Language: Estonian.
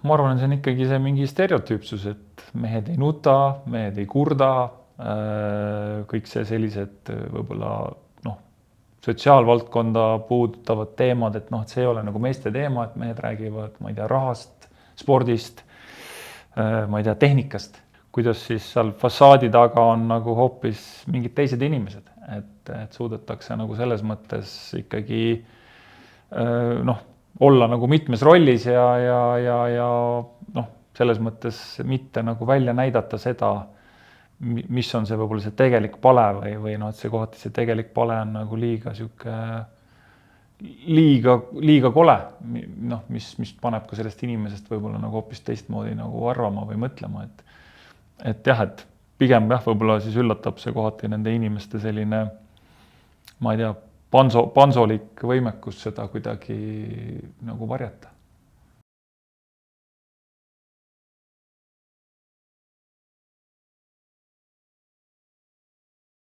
ma arvan, see on ikkagi see mingi stereotüüpsus, et mehed ei nuta, mehed ei kurda, kõik see sellised võib-olla sotsiaalvaldkonda puudutavad teemad, et et see ei ole nagu meeste teema, et mehed räägivad, ma ei tea, rahast, spordist, ma ei tea, tehnikast, kuidas siis seal fassaadi taga on nagu hoopis mingid teised inimesed, et suudetakse nagu selles mõttes ikkagi olla nagu mitmes rollis ja selles mõttes mitte nagu välja näidata seda, mis on see võib-olla see tegelik pale või et see kohati see tegelik pale on nagu liiga kole, mis paneb ka sellest inimesest võib-olla nagu hoopis teistmoodi nagu arvama või mõtlema, et jah, et pigem võib-olla siis üllatab see kohati nende inimeste selline, ma ei tea, pansolik võimekus seda kuidagi nagu varjata.